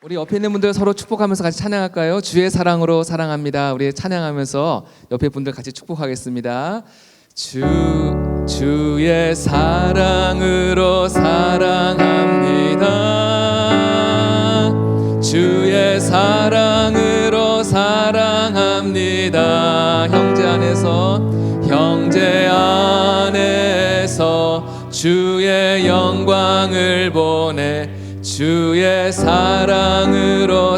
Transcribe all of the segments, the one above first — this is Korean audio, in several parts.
우리 옆에 있는 분들 서로 축복하면서 같이 찬양할까요? 주의 사랑으로 사랑합니다. 우리 찬양하면서 옆에 분들 같이 축복하겠습니다. 주의 사랑으로 사랑합니다. 주의 사랑으로 사랑합니다. 형제 안에서 주의 영광을 보내 주의 사랑으로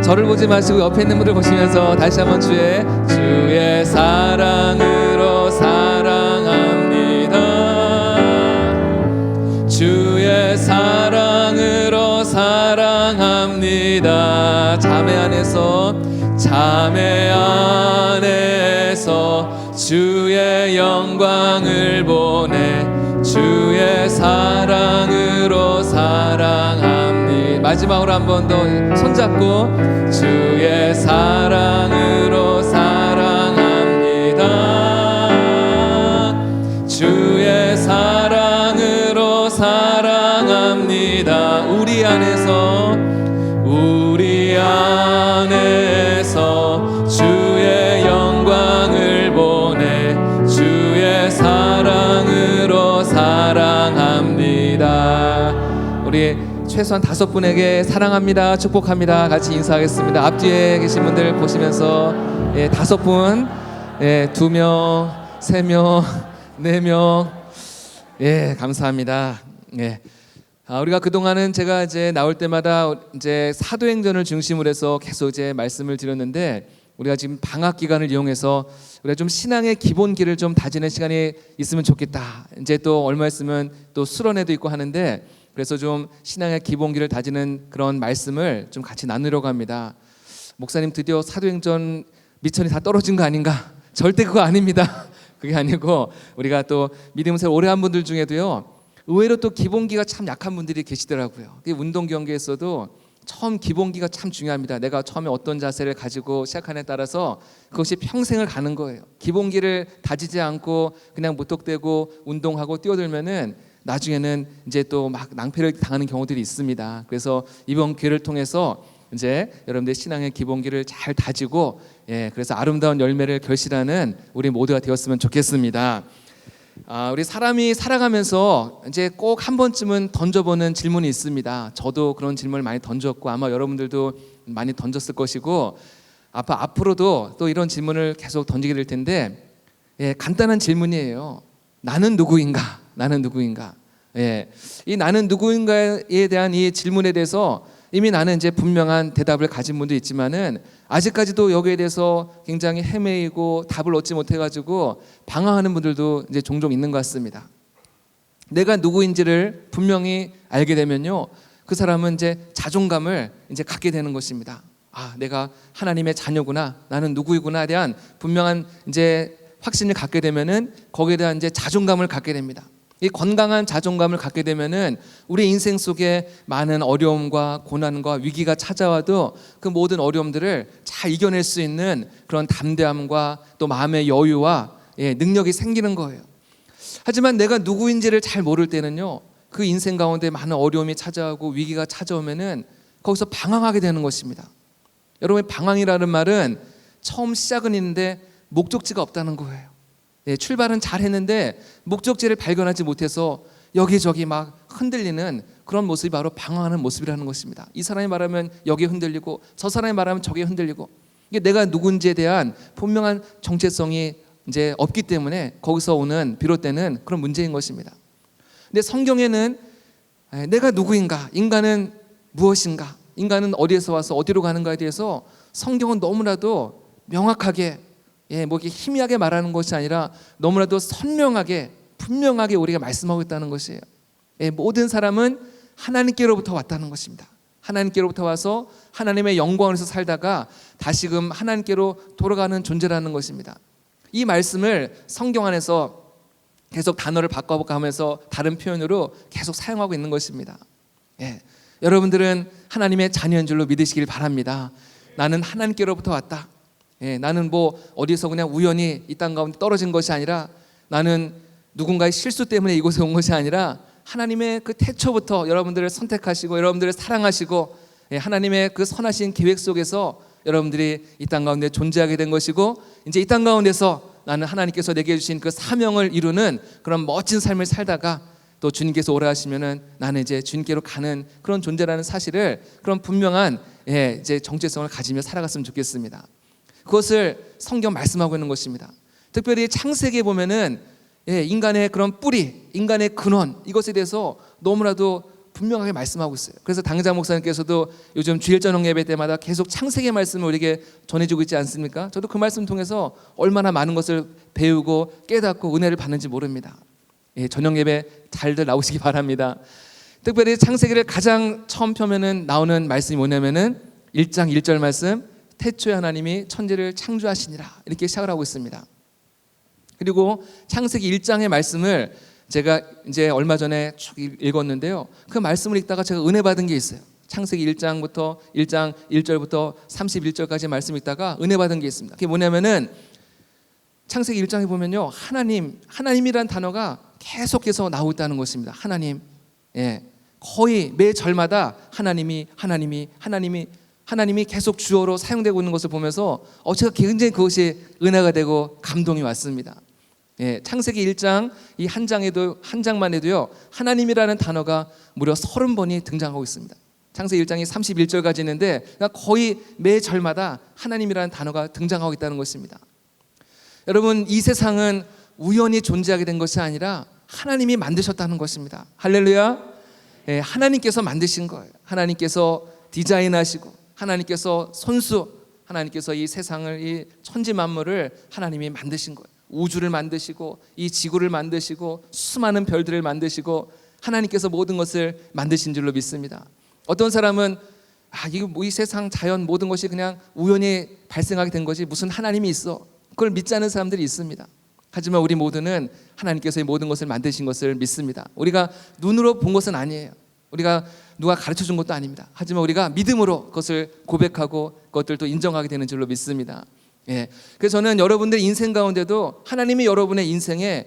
저를 보지 마시고 옆에 있는 분들 보시면서 다시 한번 주의 사랑으로 사랑합니다. 주의 사랑으로 사랑합니다. 자매 안에서 주의 영광을 보내 주의 사랑으로 사랑합니다. 마지막으로 한 번 더 손잡고 주의 사랑으로 사랑합니다. 주의 사랑으로 사랑합니다. 우리 안에서 주의 영광을 보내 주의 사랑으로 사랑합니다. 우리 최소한 5분에게 사랑합니다, 축복합니다 같이 인사하겠습니다. 앞뒤에 계신 분들 보시면서 5분, 2명, 3명, 4명, 감사합니다. 우리가 그동안은 제가 이제 나올 때마다 이제 사도행전을 중심으로 해서 계속 이제 말씀을 드렸는데, 우리가 지금 방학 기간을 이용해서 우리가 좀 신앙의 기본기를 좀 다지는 시간이 있으면 좋겠다. 이제 또 얼마 있으면 또 수련회도 있고 하는데, 그래서 좀 신앙의 기본기를 다지는 그런 말씀을 좀 같이 나누려고 합니다. 목사님 드디어 사도행전 미천이 다 떨어진 거 아닌가? 절대 그거 아닙니다. 그게 아니고 우리가 또 믿음을 오래 한 분들 중에도요, 의외로 또 기본기가 참 약한 분들이 계시더라고요. 운동 경기에서도 처음 기본기가 참 중요합니다. 내가 처음에 어떤 자세를 가지고 시작하느냐에 따라서 그것이 평생을 가는 거예요. 기본기를 다지지 않고 그냥 무턱대고 운동하고 뛰어들면은 나중에는 이제 또 막 낭패를 당하는 경우들이 있습니다. 그래서 이번 기회를 통해서 이제 여러분들 신앙의 기본기를 잘 다지고, 그래서 아름다운 열매를 결실하는 우리 모두가 되었으면 좋겠습니다. 우리 사람이 살아가면서 이제 꼭 한 번쯤은 던져보는 질문이 있습니다. 저도 그런 질문을 많이 던졌고 아마 여러분들도 많이 던졌을 것이고, 앞으로도 또 이런 질문을 계속 던지게 될 텐데, 간단한 질문이에요. 나는 누구인가? 이 나는 누구인가에 대한 이 질문에 대해서 이미 나는 이제 분명한 대답을 가진 분도 있지만은 아직까지도 여기에 대해서 굉장히 헤매이고 답을 얻지 못해가지고 방황하는 분들도 이제 종종 있는 것 같습니다. 내가 누구인지를 분명히 알게 되면요, 그 사람은 이제 자존감을 이제 갖게 되는 것입니다. 내가 하나님의 자녀구나, 나는 누구이구나에 대한 분명한 이제 확신을 갖게 되면은 거기에 대한 이제 자존감을 갖게 됩니다. 이 건강한 자존감을 갖게 되면은 우리 인생 속에 많은 어려움과 고난과 위기가 찾아와도 그 모든 어려움들을 잘 이겨낼 수 있는 그런 담대함과 또 마음의 여유와 능력이 생기는 거예요. 하지만 내가 누구인지를 잘 모를 때는요, 그 인생 가운데 많은 어려움이 찾아오고 위기가 찾아오면은 거기서 방황하게 되는 것입니다. 여러분, 방황이라는 말은 처음 시작은 있는데 목적지가 없다는 거예요. 출발은 잘 했는데 목적지를 발견하지 못해서 여기저기 막 흔들리는 그런 모습이 바로 방황하는 모습이라는 것입니다. 이 사람이 말하면 여기에 흔들리고 저 사람이 말하면 저기에 흔들리고, 이게 내가 누군지에 대한 분명한 정체성이 이제 없기 때문에 거기서 오는 비롯되는 그런 문제인 것입니다. 근데 성경에는 내가 누구인가, 인간은 무엇인가, 인간은 어디에서 와서 어디로 가는가에 대해서 성경은 너무나도 명확하게, 뭐 이렇게 희미하게 말하는 것이 아니라 너무나도 선명하게 분명하게 우리가 말씀하고 있다는 것이에요. 모든 사람은 하나님께로부터 왔다는 것입니다. 하나님께로부터 와서 하나님의 영광에서 살다가 다시금 하나님께로 돌아가는 존재라는 것입니다. 이 말씀을 성경 안에서 계속 단어를 바꿔볼까 하면서 다른 표현으로 계속 사용하고 있는 것입니다. 여러분들은 하나님의 자녀인 줄로 믿으시길 바랍니다. 나는 하나님께로부터 왔다. 나는 뭐 어디서 그냥 우연히 이 땅 가운데 떨어진 것이 아니라, 나는 누군가의 실수 때문에 이곳에 온 것이 아니라 하나님의 그 태초부터 여러분들을 선택하시고 여러분들을 사랑하시고 하나님의 그 선하신 계획 속에서 여러분들이 이 땅 가운데 존재하게 된 것이고, 이제 이 땅 가운데서 나는 하나님께서 내게 주신 그 사명을 이루는 그런 멋진 삶을 살다가 또 주님께서 오라 하시면은 나는 이제 주님께로 가는 그런 존재라는 사실을, 그런 분명한 이제 정체성을 가지며 살아갔으면 좋겠습니다. 그것을 성경 말씀하고 있는 것입니다. 특별히 창세기에 보면은 인간의 그런 뿌리, 인간의 근원, 이것에 대해서 너무나도 분명하게 말씀하고 있어요. 그래서 당장 목사님께서도 요즘 주일 저녁 예배 때마다 계속 창세기 말씀을 우리에게 전해주고 있지 않습니까? 저도 그 말씀 통해서 얼마나 많은 것을 배우고 깨닫고 은혜를 받는지 모릅니다. 저녁 예배 잘들 나오시기 바랍니다. 특별히 창세기를 가장 처음 펴면은 나오는 말씀이 뭐냐면은 1장 1절 말씀, 태초에 하나님이 천지를 창조하시니라, 이렇게 시작을 하고 있습니다. 그리고 창세기 1장의 말씀을 제가 이제 얼마 전에 쭉 읽었는데요, 그 말씀을 읽다가 제가 은혜 받은 게 있어요. 창세기 1장 1절부터 31절까지 말씀 읽다가 은혜 받은 게 있습니다. 그게 뭐냐면은 창세기 1장에 보면요, 하나님이란 단어가 계속해서 나오고 있다는 것입니다. 하나님, 거의 매 절마다 하나님이 계속 주어로 사용되고 있는 것을 보면서 제가 굉장히 그것이 은혜가 되고 감동이 왔습니다. 창세기 1장 이 한 장만 해도요, 하나님이라는 단어가 무려 30번이 등장하고 있습니다. 창세기 1장이 31절까지 있는데 거의 매 절마다 하나님이라는 단어가 등장하고 있다는 것입니다. 여러분, 이 세상은 우연히 존재하게 된 것이 아니라 하나님이 만드셨다는 것입니다. 할렐루야. 하나님께서 만드신 거예요. 하나님께서 디자인하시고, 하나님께서 하나님께서 이 세상을, 이 천지 만물을 하나님이 만드신 거예요. 우주를 만드시고, 이 지구를 만드시고, 수많은 별들을 만드시고, 하나님께서 모든 것을 만드신 줄로 믿습니다. 어떤 사람은 이 세상 자연 모든 것이 그냥 우연히 발생하게 된 것이 무슨 하나님이 있어, 그걸 믿지 않는 사람들이 있습니다. 하지만 우리 모두는 하나님께서 이 모든 것을 만드신 것을 믿습니다. 우리가 눈으로 본 것은 아니에요. 우리가 누가 가르쳐 준 것도 아닙니다. 하지만 우리가 믿음으로 그것을 고백하고 그것들도 인정하게 되는 줄로 믿습니다. 그래서 저는 여러분들의 인생 가운데도 하나님이 여러분의 인생에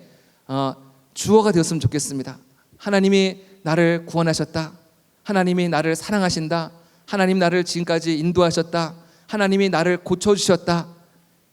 주어가 되었으면 좋겠습니다. 하나님이 나를 구원하셨다, 하나님이 나를 사랑하신다, 하나님 나를 지금까지 인도하셨다, 하나님이 나를 고쳐주셨다,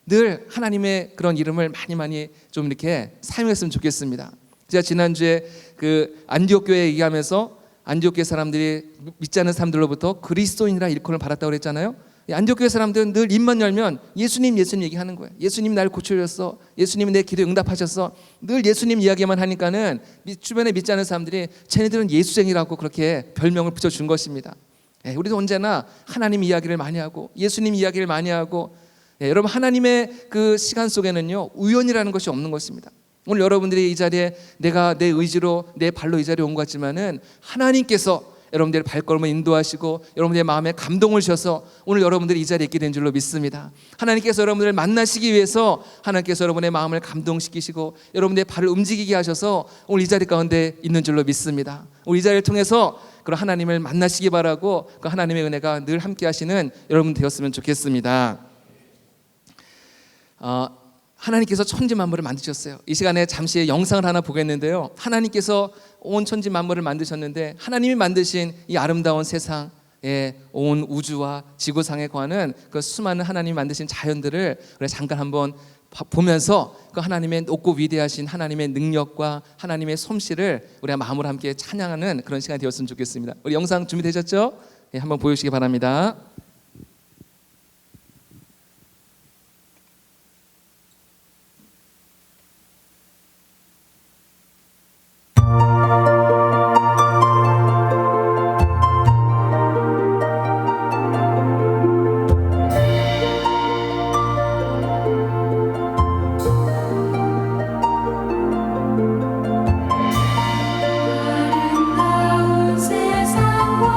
늘 하나님의 그런 이름을 많이 좀 이렇게 사용했으면 좋겠습니다. 제가 지난주에 그 안디옥 교회 얘기하면서 안디옥 교회 사람들이 믿지 않는 사람들로부터 그리스도인이라 일컬음을 받았다고 그랬잖아요. 안디옥 교회 사람들은 늘 입만 열면 예수님 얘기하는 거예요. 예수님 나를 고쳐주셨어, 예수님이 내 기도에 응답하셨어, 늘 예수님 이야기만 하니까는 주변에 믿지 않는 사람들이 쟤네들은 예수쟁이라고 그렇게 별명을 붙여준 것입니다. 우리도 언제나 하나님 이야기를 많이 하고 예수님 이야기를 많이 하고, 여러분, 하나님의 그 시간 속에는요, 우연이라는 것이 없는 것입니다. 오늘 여러분들이 이 자리에 내가 내 의지로 내 발로 이 자리에 온 것 같지만은 하나님께서 여러분들의 발걸음을 인도하시고 여러분들의 마음에 감동을 주셔서 오늘 여러분들이 이 자리에 있게 된 줄로 믿습니다. 하나님께서 여러분들을 만나시기 위해서 하나님께서 여러분의 마음을 감동시키시고 여러분들의 발을 움직이게 하셔서 오늘 이 자리 가운데 있는 줄로 믿습니다. 오늘 이 자리를 통해서 그런 하나님을 만나시기 바라고, 그 하나님의 은혜가 늘 함께 하시는 여러분 되었으면 좋겠습니다. 하나님께서 천지 만물을 만드셨어요. 이 시간에 잠시 영상을 하나 보겠는데요, 하나님께서 온 천지 만물을 만드셨는데 하나님이 만드신 이 아름다운 세상에 온 우주와 지구상에 관한 그 수많은 하나님이 만드신 자연들을 우리 잠깐 한번 보면서 그 하나님의 높고 위대하신 하나님의 능력과 하나님의 솜씨를 우리가 마음으로 함께 찬양하는 그런 시간이 되었으면 좋겠습니다. 우리 영상 준비되셨죠? 한번 보여주시기 바랍니다. 아름다운 세상과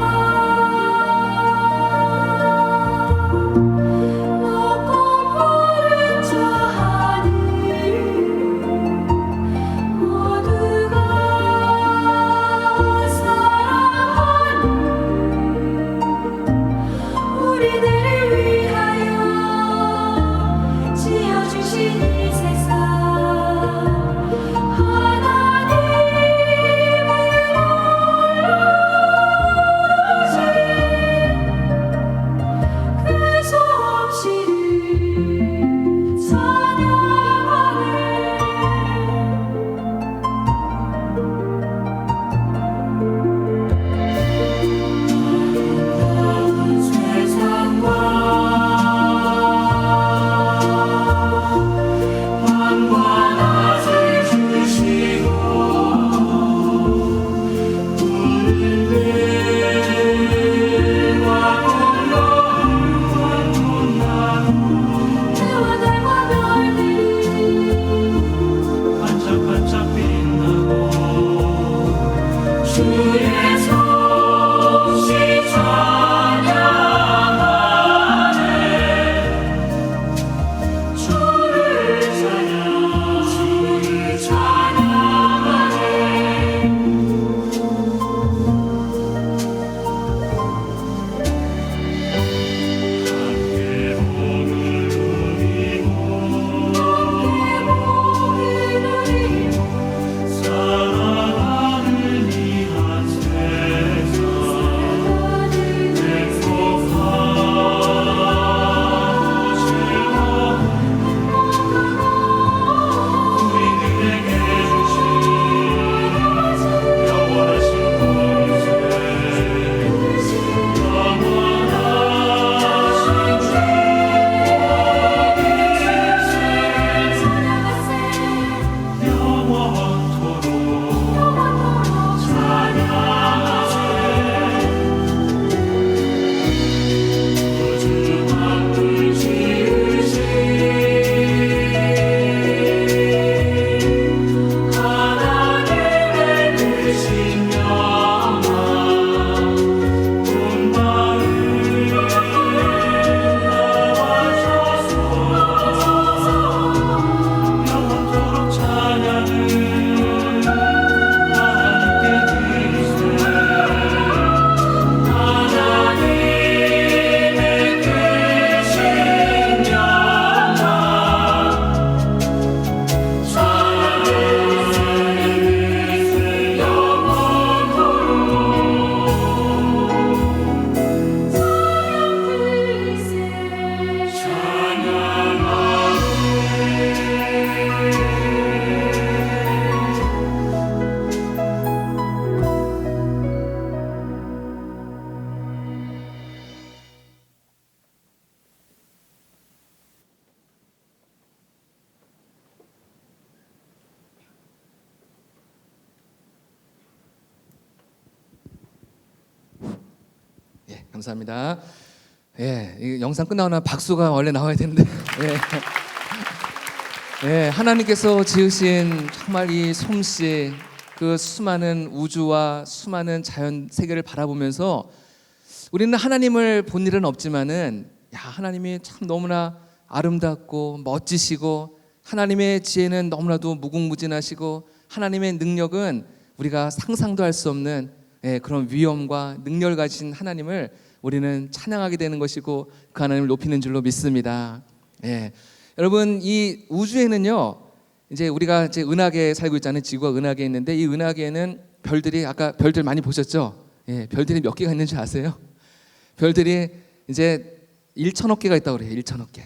감사합니다. 예, 이 영상 끝나고 나면 박수가 원래 나와야 되는데. 예. 예, 하나님께서 지으신 정말 이 솜씨, 그 수많은 우주와 수많은 자연 세계를 바라보면서 우리는 하나님을 본 일은 없지만은 하나님이 참 너무나 아름답고 멋지시고 하나님의 지혜는 너무나도 무궁무진하시고 하나님의 능력은 우리가 상상도 할 수 없는 그런 위엄과 능력을 가진 하나님을 우리는 찬양하게 되는 것이고 그 하나님을 높이는 줄로 믿습니다. 여러분, 이 우주에는요, 이제 우리가 이제 은하계에 살고 있잖아요. 지구가 은하계에 있는데 이 은하계에는 별들이, 아까 별들 많이 보셨죠? 별들이 몇 개가 있는지 아세요? 별들이 이제 1천억 개가 있다고 그래요. 1천억 개.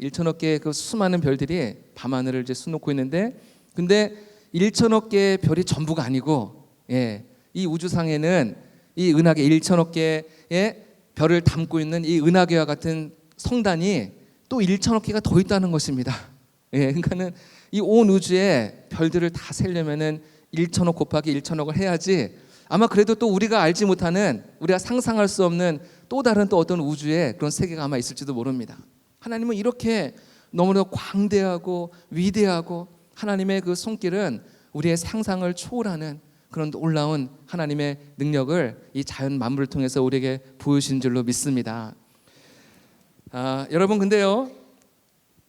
1천억 개의 그 수많은 별들이 밤하늘을 이제 수놓고 있는데, 근데 1천억 개의 별이 전부가 아니고, 이 우주상에는 이 은하계 1천억 개의 별을 담고 있는 이 은하계와 같은 성단이 또 1천억 개가 더 있다는 것입니다. 그러니까는 이 온 우주에 별들을 다 세려면은 1천억 곱하기 1천억을 해야지 아마 그래도 또 우리가 알지 못하는, 우리가 상상할 수 없는 또 다른 또 어떤 우주에 그런 세계가 아마 있을지도 모릅니다. 하나님은 이렇게 너무나 광대하고 위대하고 하나님의 그 손길은 우리의 상상을 초월하는 그런 놀라운 하나님의 능력을 이 자연 만물을 통해서 우리에게 보여주신 줄로 믿습니다. 여러분, 근데요,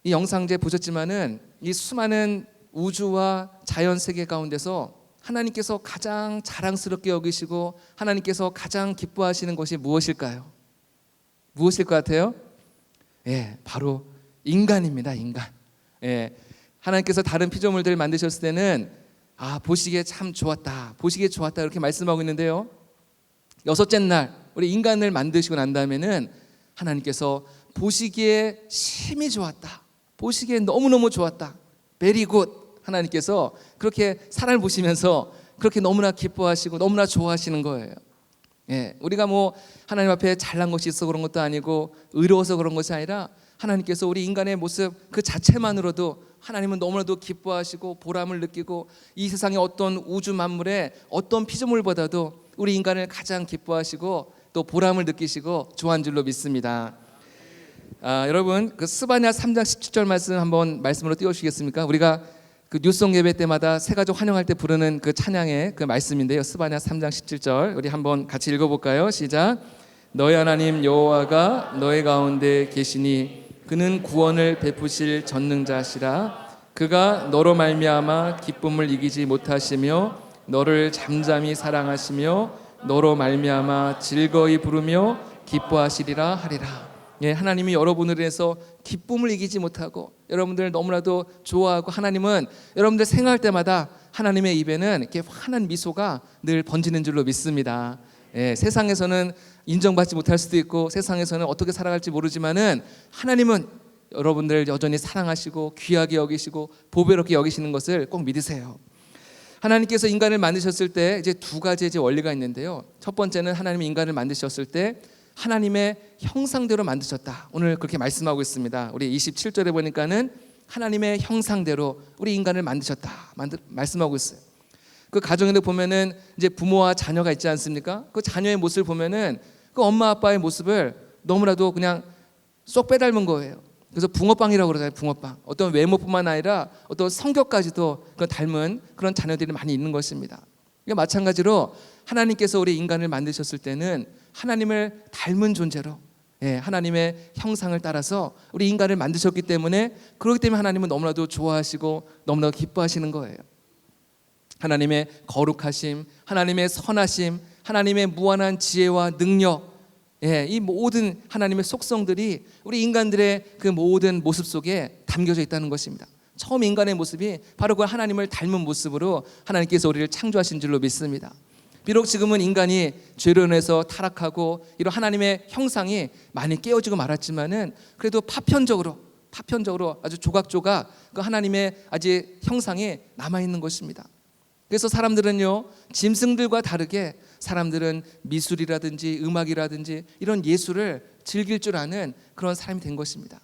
이 영상 이제 보셨지만은 이 수많은 우주와 자연 세계 가운데서 하나님께서 가장 자랑스럽게 여기시고 하나님께서 가장 기뻐하시는 것이 무엇일까요? 무엇일 것 같아요? 바로 인간입니다. 인간. 하나님께서 다른 피조물들을 만드셨을 때는 보시기에 참 좋았다, 보시기에 좋았다 이렇게 말씀하고 있는데요, 여섯째 날 우리 인간을 만드시고 난 다음에는 하나님께서 보시기에 심히 좋았다, 보시기에 너무너무 좋았다, 베리 굿, 하나님께서 그렇게 사람을 보시면서 그렇게 너무나 기뻐하시고 너무나 좋아하시는 거예요. 우리가 뭐 하나님 앞에 잘난 것이 있어 그런 것도 아니고 의로워서 그런 것이 아니라 하나님께서 우리 인간의 모습 그 자체만으로도 하나님은 너무나도 기뻐하시고 보람을 느끼고 이 세상의 어떤 우주 만물의 어떤 피조물보다도 우리 인간을 가장 기뻐하시고 또 보람을 느끼시고 좋아하는 줄로 믿습니다. 여러분, 그 스바냐 3장 17절 말씀 한번 말씀으로 띄워주시겠습니까? 우리가 그 뉴송 예배 때마다 새가족 환영할 때 부르는 그 찬양의 그 말씀인데요, 스바냐 3장 17절 우리 한번 같이 읽어볼까요? 시작. 너희 하나님 여호와가 너희 가운데 계시니 그는 구원을 베푸실 전능자시라. 그가 너로 말미암아 기쁨을 이기지 못하시며 너를 잠잠히 사랑하시며 너로 말미암아 즐거이 부르며 기뻐하시리라 하리라. 하나님이 여러분을 위해서 기쁨을 이기지 못하고 여러분들 너무나도 좋아하고 하나님은 여러분들 생각할 때마다 하나님의 입에는 이렇게 환한 미소가 늘 번지는 줄로 믿습니다. 세상에서는 인정받지 못할 수도 있고 세상에서는 어떻게 살아갈지 모르지만은 하나님은 여러분들 여전히 사랑하시고 귀하게 여기시고 보배롭게 여기시는 것을 꼭 믿으세요. 하나님께서 인간을 만드셨을 때 이제 두 가지 이제 원리가 있는데요, 첫 번째는 하나님이 인간을 만드셨을 때 하나님의 형상대로 만드셨다. 오늘 그렇게 말씀하고 있습니다. 우리 27절에 보니까는 하나님의 형상대로 우리 인간을 만드셨다 말씀하고 있어요. 그 가정에도 보면은 이제 부모와 자녀가 있지 않습니까? 그 자녀의 모습을 보면은 그 엄마 아빠의 모습을 너무나도 그냥 쏙 빼닮은 거예요. 그래서 붕어빵이라고 그러잖아요. 붕어빵. 어떤 외모뿐만 아니라 어떤 성격까지도 그 닮은 그런 자녀들이 많이 있는 것입니다. 마찬가지로 하나님께서 우리 인간을 만드셨을 때는 하나님을 닮은 존재로 하나님의 형상을 따라서 우리 인간을 만드셨기 때문에, 그렇기 때문에 하나님은 너무나도 좋아하시고 너무나도 기뻐하시는 거예요. 하나님의 거룩하심, 하나님의 선하심, 하나님의 무한한 지혜와 능력, 이 모든 하나님의 속성들이 우리 인간들의 그 모든 모습 속에 담겨져 있다는 것입니다. 처음 인간의 모습이 바로 그 하나님을 닮은 모습으로 하나님께서 우리를 창조하신 줄로 믿습니다. 비록 지금은 인간이 죄로 인해서 타락하고 이런 하나님의 형상이 많이 깨어지고 말았지만은 그래도 파편적으로 아주 조각조각 그 하나님의 아직 형상이 남아있는 것입니다. 그래서 사람들은요, 짐승들과 다르게 사람들은 미술이라든지 음악이라든지 이런 예술을 즐길 줄 아는 그런 사람이 된 것입니다.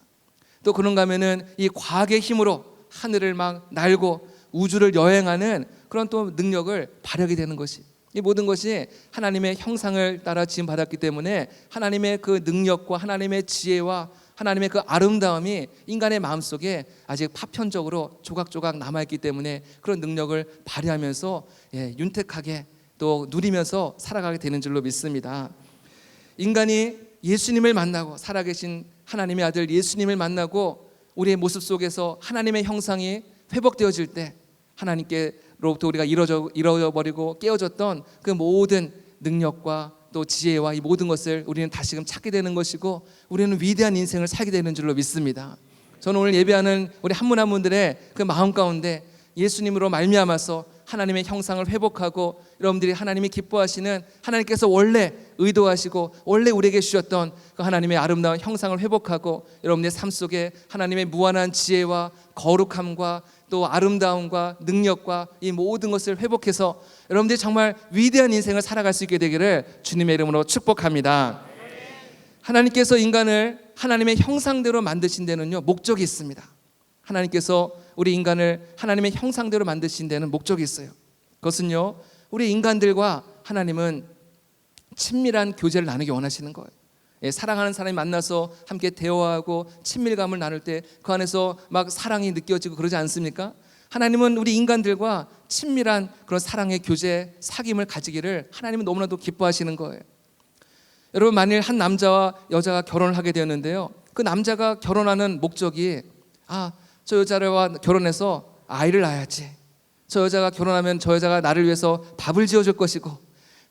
또 그런가 하면은 이 과학의 힘으로 하늘을 막 날고 우주를 여행하는 그런 또 능력을 발휘하게 되는 것이, 이 모든 것이 하나님의 형상을 따라 지음받았기 때문에 하나님의 그 능력과 하나님의 지혜와 하나님의 그 아름다움이 인간의 마음속에 아직 파편적으로 조각조각 남아있기 때문에 그런 능력을 발휘하면서 윤택하게 또 누리면서 살아가게 되는 줄로 믿습니다. 인간이 예수님을 만나고 살아계신 하나님의 아들 예수님을 만나고 우리의 모습 속에서 하나님의 형상이 회복되어질 때 하나님께로부터 우리가 잃어버리고 깨어졌던 그 모든 능력과 또 지혜와 이 모든 것을 우리는 다시금 찾게 되는 것이고 우리는 위대한 인생을 살게 되는 줄로 믿습니다. 저는 오늘 예배하는 우리 한 분 한 분들의 그 마음 가운데 예수님으로 말미암아서 하나님의 형상을 회복하고 여러분들이 하나님이 기뻐하시는 하나님께서 원래 의도하시고 원래 우리에게 주셨던 그 하나님의 아름다운 형상을 회복하고 여러분의 삶 속에 하나님의 무한한 지혜와 거룩함과 또 아름다움과 능력과 이 모든 것을 회복해서 여러분들이 정말 위대한 인생을 살아갈 수 있게 되기를 주님의 이름으로 축복합니다. 하나님께서 인간을 하나님의 형상대로 만드신 데는요 목적이 있습니다. 하나님께서 우리 인간을 하나님의 형상대로 만드신 데는 목적이 있어요. 그것은요 우리 인간들과 하나님은 친밀한 교제를 나누기 원하시는 거예요. 사랑하는 사람이 만나서 함께 대화하고 친밀감을 나눌 때 그 안에서 막 사랑이 느껴지고 그러지 않습니까? 하나님은 우리 인간들과 친밀한 그런 사랑의 교제, 사귐을 가지기를 하나님은 너무나도 기뻐하시는 거예요. 여러분 만일 한 남자와 여자가 결혼을 하게 되었는데요 그 남자가 결혼하는 목적이 저 여자와 결혼해서 아이를 낳아야지, 저 여자가 결혼하면 저 여자가 나를 위해서 밥을 지어줄 것이고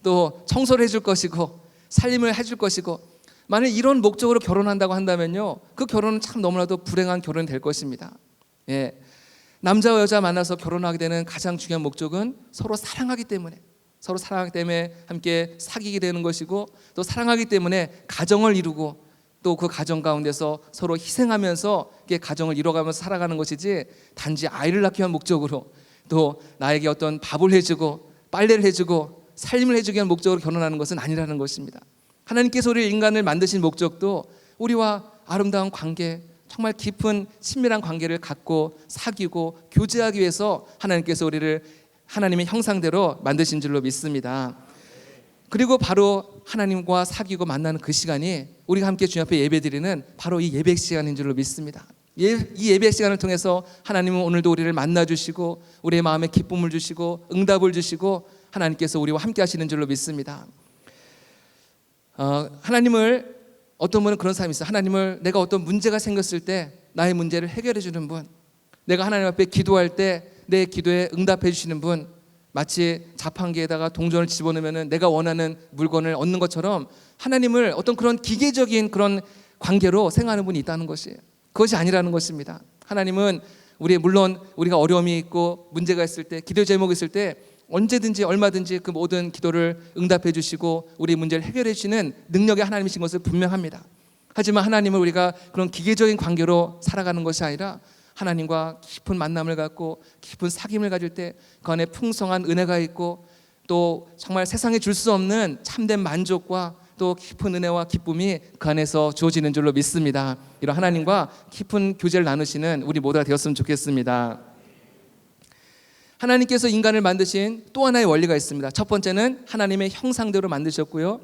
또 청소를 해줄 것이고 살림을 해줄 것이고, 만약 이런 목적으로 결혼한다고 한다면요 그 결혼은 참 너무나도 불행한 결혼이 될 것입니다. 남자와 여자 만나서 결혼하게 되는 가장 중요한 목적은 서로 사랑하기 때문에 함께 사귀게 되는 것이고 또 사랑하기 때문에 가정을 이루고 또 그 가정 가운데서 서로 희생하면서 가정을 이뤄가면서 살아가는 것이지 단지 아이를 낳기 위한 목적으로 또 나에게 어떤 밥을 해주고 빨래를 해주고 살림을 해주기 위한 목적으로 결혼하는 것은 아니라는 것입니다. 하나님께서 우리 인간을 만드신 목적도 우리와 아름다운 관계, 정말 깊은 친밀한 관계를 갖고 사귀고 교제하기 위해서 하나님께서 우리를 하나님의 형상대로 만드신 줄로 믿습니다. 그리고 바로 하나님과 사귀고 만나는 그 시간이 우리가 함께 주님 앞에 예배드리는 바로 이 예배 시간인 줄로 믿습니다. 이 예배 시간을 통해서 하나님은 오늘도 우리를 만나주시고 우리의 마음에 기쁨을 주시고 응답을 주시고 하나님께서 우리와 함께 하시는 줄로 믿습니다. 하나님을 어떤 분은 그런 사람이 있어요. 하나님을 내가 어떤 문제가 생겼을 때 나의 문제를 해결해 주는 분, 내가 하나님 앞에 기도할 때 내 기도에 응답해 주시는 분, 마치 자판기에다가 동전을 집어넣으면 내가 원하는 물건을 얻는 것처럼 하나님을 어떤 그런 기계적인 그런 관계로 생각하는 분이 있다는 것이에요. 그것이 아니라는 것입니다. 하나님은 물론 우리가 어려움이 있고 문제가 있을 때, 기도 제목이 있을 때 언제든지 얼마든지 그 모든 기도를 응답해 주시고 우리 문제를 해결해 주시는 능력의 하나님이신 것을 분명합니다. 하지만 하나님을 우리가 그런 기계적인 관계로 살아가는 것이 아니라 하나님과 깊은 만남을 갖고 깊은 사귐을 가질 때 그 안에 풍성한 은혜가 있고 또 정말 세상에 줄 수 없는 참된 만족과 또 깊은 은혜와 기쁨이 그 안에서 주어지는 줄로 믿습니다. 이런 하나님과 깊은 교제를 나누시는 우리 모두가 되었으면 좋겠습니다. 하나님께서 인간을 만드신 또 하나의 원리가 있습니다. 첫 번째는 하나님의 형상대로 만드셨고요,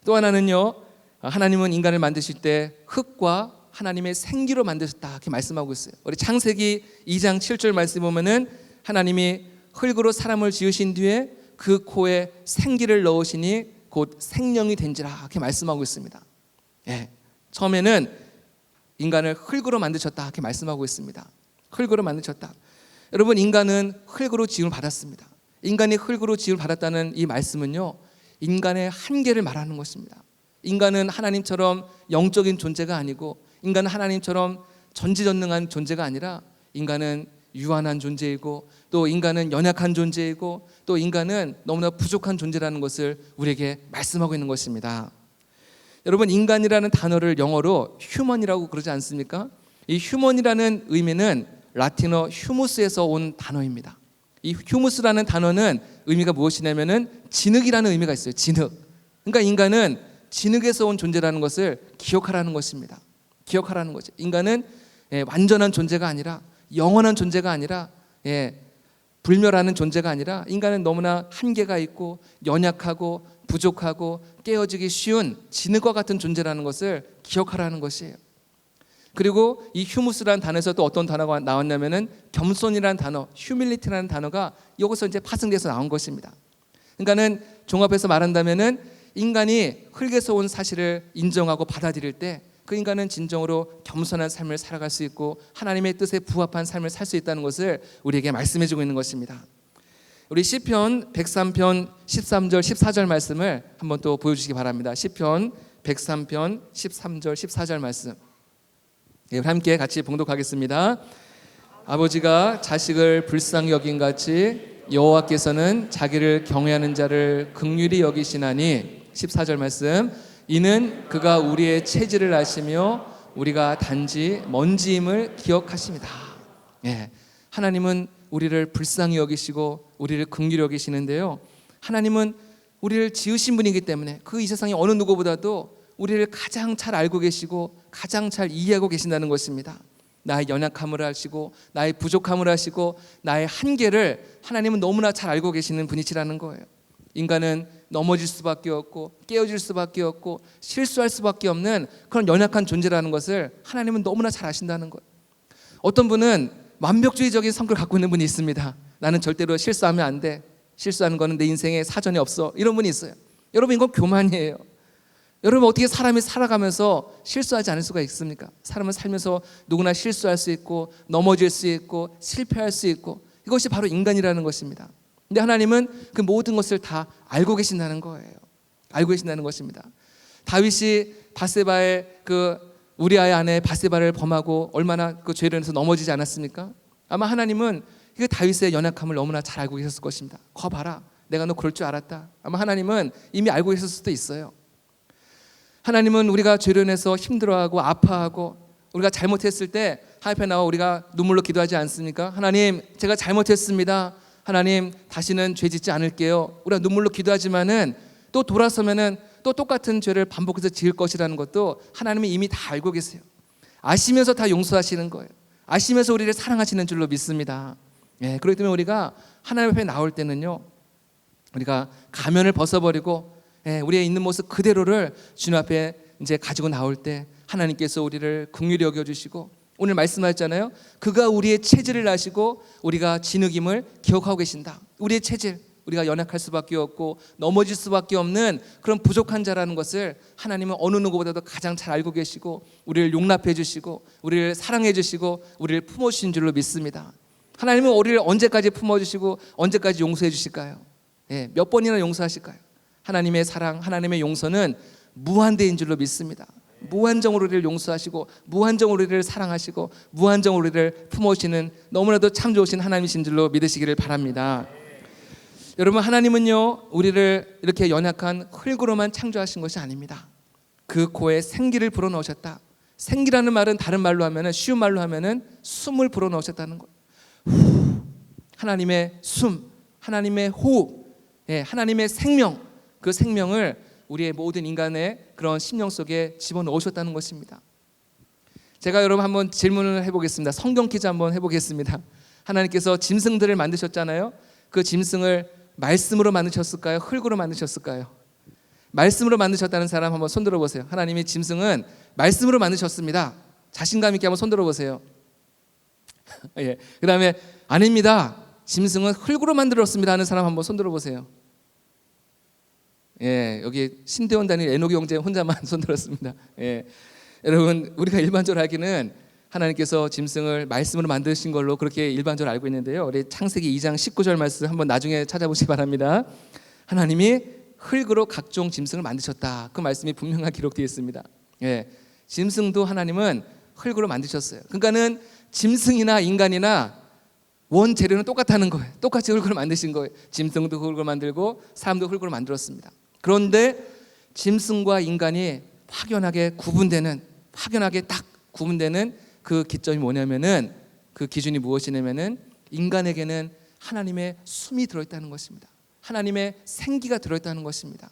또 하나는요 하나님은 인간을 만드실 때 흙과 하나님의 생기로 만드셨다 이렇게 말씀하고 있어요. 우리 창세기 2장 7절 말씀 보면은 하나님이 흙으로 사람을 지으신 뒤에 그 코에 생기를 넣으시니 곧 생명이 된지라 이렇게 말씀하고 있습니다. 처음에는 인간을 흙으로 만드셨다 이렇게 말씀하고 있습니다. 흙으로 만드셨다. 여러분, 인간은 흙으로 지음을 받았습니다. 인간이 흙으로 지음을 받았다는 이 말씀은요 인간의 한계를 말하는 것입니다. 인간은 하나님처럼 영적인 존재가 아니고 인간은 하나님처럼 전지전능한 존재가 아니라 인간은 유한한 존재이고 또 인간은 연약한 존재이고 또 인간은 너무나 부족한 존재라는 것을 우리에게 말씀하고 있는 것입니다. 여러분, 인간이라는 단어를 영어로 휴먼이라고 그러지 않습니까? 이 휴먼이라는 의미는 라틴어 휴무스에서 온 단어입니다. 이 휴무스라는 단어는 의미가 무엇이냐면은 진흙이라는 의미가 있어요. 진흙. 그러니까 인간은 진흙에서 온 존재라는 것을 기억하라는 것입니다. 기억하라는 거죠. 인간은 완전한 존재가 아니라 영원한 존재가 아니라 불멸하는 존재가 아니라 인간은 너무나 한계가 있고 연약하고 부족하고 깨어지기 쉬운 진흙과 같은 존재라는 것을 기억하라는 것이에요. 그리고 이 휴무스라는 단어에서 또 어떤 단어가 나왔냐면은 겸손이라는 단어, 휴밀리티라는 단어가 여기서 이제 파생돼서 나온 것입니다. 그러니까는 종합해서 말한다면은 인간이 흙에서 온 사실을 인정하고 받아들일 때 그 인간은 진정으로 겸손한 삶을 살아갈 수 있고 하나님의 뜻에 부합한 삶을 살 수 있다는 것을 우리에게 말씀해주고 있는 것입니다. 우리 시편 103편 13절 14절 말씀을 한번 또 보여주시기 바랍니다. 시편 103편 13절 14절 말씀, 함께 같이 봉독하겠습니다. 아버지가 자식을 불쌍히 여긴 같이 여호와께서는 자기를 경외하는 자를 긍휼히 여기시나니. 14절 말씀, 이는 그가 우리의 체질을 아시며 우리가 단지 먼지임을 기억하십니다. 하나님은 우리를 불쌍히 여기시고 우리를 긍휼히 여기시는데요, 하나님은 우리를 지으신 분이기 때문에 그 이 세상의 어느 누구보다도 우리를 가장 잘 알고 계시고 가장 잘 이해하고 계신다는 것입니다. 나의 연약함을 아시고 나의 부족함을 아시고 나의 한계를 하나님은 너무나 잘 알고 계시는 분이시라는 거예요. 인간은 넘어질 수밖에 없고 깨어질 수밖에 없고 실수할 수밖에 없는 그런 연약한 존재라는 것을 하나님은 너무나 잘 아신다는 거예요. 어떤 분은 완벽주의적인 성격을 갖고 있는 분이 있습니다. 나는 절대로 실수하면 안 돼, 실수하는 거는 내 인생에 사전이 없어, 이런 분이 있어요. 여러분, 이건 교만이에요. 여러분, 어떻게 사람이 살아가면서 실수하지 않을 수가 있습니까? 사람은 살면서 누구나 실수할 수 있고 넘어질 수 있고 실패할 수 있고, 이것이 바로 인간이라는 것입니다. 근데 하나님은 그 모든 것을 다 알고 계신다는 거예요. 알고 계신다는 것입니다. 다윗이 바세바의 그 우리아의 아내 바세바를 범하고 얼마나 그 죄를 해서 넘어지지 않았습니까? 아마 하나님은 그 다윗의 연약함을 너무나 잘 알고 계셨을 것입니다. 거 봐라, 내가 너 그럴 줄 알았다. 아마 하나님은 이미 알고 계셨을 수도 있어요. 하나님은 우리가 죄로 인해서 힘들어하고 아파하고 우리가 잘못했을 때 하나님 앞에 나와 우리가 눈물로 기도하지 않습니까? 하나님, 제가 잘못했습니다. 하나님, 다시는 죄 짓지 않을게요. 우리가 눈물로 기도하지만은 또 돌아서면은 또 똑같은 죄를 반복해서 지을 것이라는 것도 하나님이 이미 다 알고 계세요. 아시면서 다 용서하시는 거예요. 아시면서 우리를 사랑하시는 줄로 믿습니다. 그렇기 때문에 우리가 하나님 앞에 나올 때는요, 우리가 가면을 벗어버리고 우리의 있는 모습 그대로를 주님 앞에 이제 가지고 나올 때 하나님께서 우리를 긍휼히 여겨주시고, 오늘 말씀하셨잖아요. 그가 우리의 체질을 아시고 우리가 진흙임을 기억하고 계신다. 우리의 체질, 우리가 연약할 수밖에 없고 넘어질 수밖에 없는 그런 부족한 자라는 것을 하나님은 어느 누구보다도 가장 잘 알고 계시고 우리를 용납해 주시고 우리를 사랑해 주시고 우리를 품어주신 줄로 믿습니다. 하나님은 우리를 언제까지 품어주시고 언제까지 용서해 주실까요? 몇 번이나 용서하실까요? 하나님의 사랑, 하나님의 용서는 무한대인 줄로 믿습니다. 무한정으로 우리를 용서하시고 무한정으로 우리를 사랑하시고 무한정으로 우리를 품어주시는 너무나도 참 좋으신 하나님이신 줄로 믿으시기를 바랍니다. 여러분, 하나님은요, 우리를 이렇게 연약한 흙으로만 창조하신 것이 아닙니다. 그 코에 생기를 불어넣으셨다. 생기라는 말은 다른 말로 하면은, 쉬운 말로 하면은 숨을 불어넣으셨다는 거예요. 하나님의 숨, 하나님의 호흡, 하나님의 생명, 그 생명을 우리의 모든 인간의 그런 심령 속에 집어넣으셨다는 것입니다. 제가 여러분 한번 질문을 해보겠습니다. 성경 퀴즈 한번 해보겠습니다. 하나님께서 짐승들을 만드셨잖아요. 그 짐승을 말씀으로 만드셨을까요? 흙으로 만드셨을까요? 말씀으로 만드셨다는 사람 한번 손 들어보세요. 하나님이 짐승은 말씀으로 만드셨습니다. 자신감 있게 한번 손 들어보세요. 그 다음에 아닙니다, 짐승은 흙으로 만들었습니다 하는 사람 한번 손 들어보세요. 여기 신대원 단일 에녹이 형제 혼자만 손 들었습니다. 여러분, 우리가 일반적으로 알기는 하나님께서 짐승을 말씀으로 만드신 걸로 그렇게 일반적으로 알고 있는데요, 우리 창세기 2장 19절 말씀 한번 나중에 찾아보시기 바랍니다. 하나님이 흙으로 각종 짐승을 만드셨다, 그 말씀이 분명하게 기록되어 있습니다. 짐승도 하나님은 흙으로 만드셨어요. 그러니까는 짐승이나 인간이나 원재료는 똑같다는 거예요. 똑같이 흙으로 만드신 거예요. 짐승도 흙으로 만들고 사람도 흙으로 만들었습니다. 그런데 짐승과 인간이 확연하게 딱 구분되는 그 기점이 뭐냐면은, 그 기준이 무엇이냐면은 인간에게는 하나님의 숨이 들어있다는 것입니다. 하나님의 생기가 들어있다는 것입니다.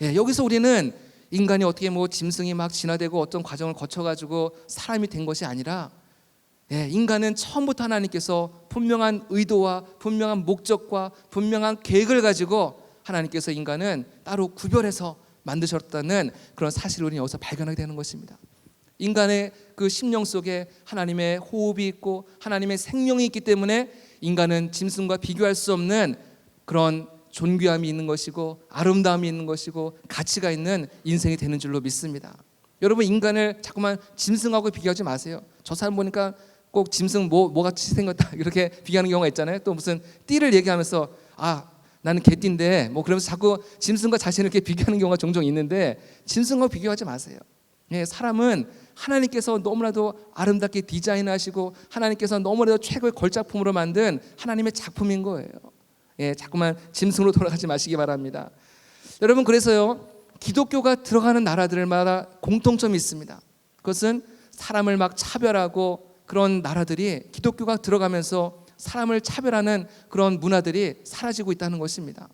여기서 우리는 인간이 어떻게 짐승이 막 진화되고 어떤 과정을 거쳐가지고 사람이 된 것이 아니라 예, 인간은 처음부터 하나님께서 분명한 의도와 분명한 목적과 분명한 계획을 가지고 하나님께서 인간은 따로 구별해서 만드셨다는 그런 사실을 우리는 여기서 발견하게 되는 것입니다. 인간의 그 심령 속에 하나님의 호흡이 있고 하나님의 생명이 있기 때문에 인간은 짐승과 비교할 수 없는 그런 존귀함이 있는 것이고 아름다움이 있는 것이고 가치가 있는 인생이 되는 줄로 믿습니다. 여러분, 인간을 자꾸만 짐승하고 비교하지 마세요. 저 사람 보니까 꼭 짐승 뭐같이 생겼다 이렇게 비교하는 경우가 있잖아요. 또 무슨 띠를 얘기하면서 나는 개띠인데 그러면서 자꾸 짐승과 자신을 이렇게 비교하는 경우가 종종 있는데, 짐승하고 비교하지 마세요. 예, 사람은 하나님께서 너무나도 아름답게 디자인하시고 하나님께서 너무나도 최고의 걸작품으로 만든 하나님의 작품인 거예요. 예, 자꾸만 짐승으로 돌아가지 마시기 바랍니다. 여러분, 그래서요, 기독교가 들어가는 나라들마다 공통점이 있습니다. 그것은 사람을 막 차별하고 그런 나라들이 기독교가 들어가면서 사람을 차별하는 그런 문화들이 사라지고 있다는 것입니다.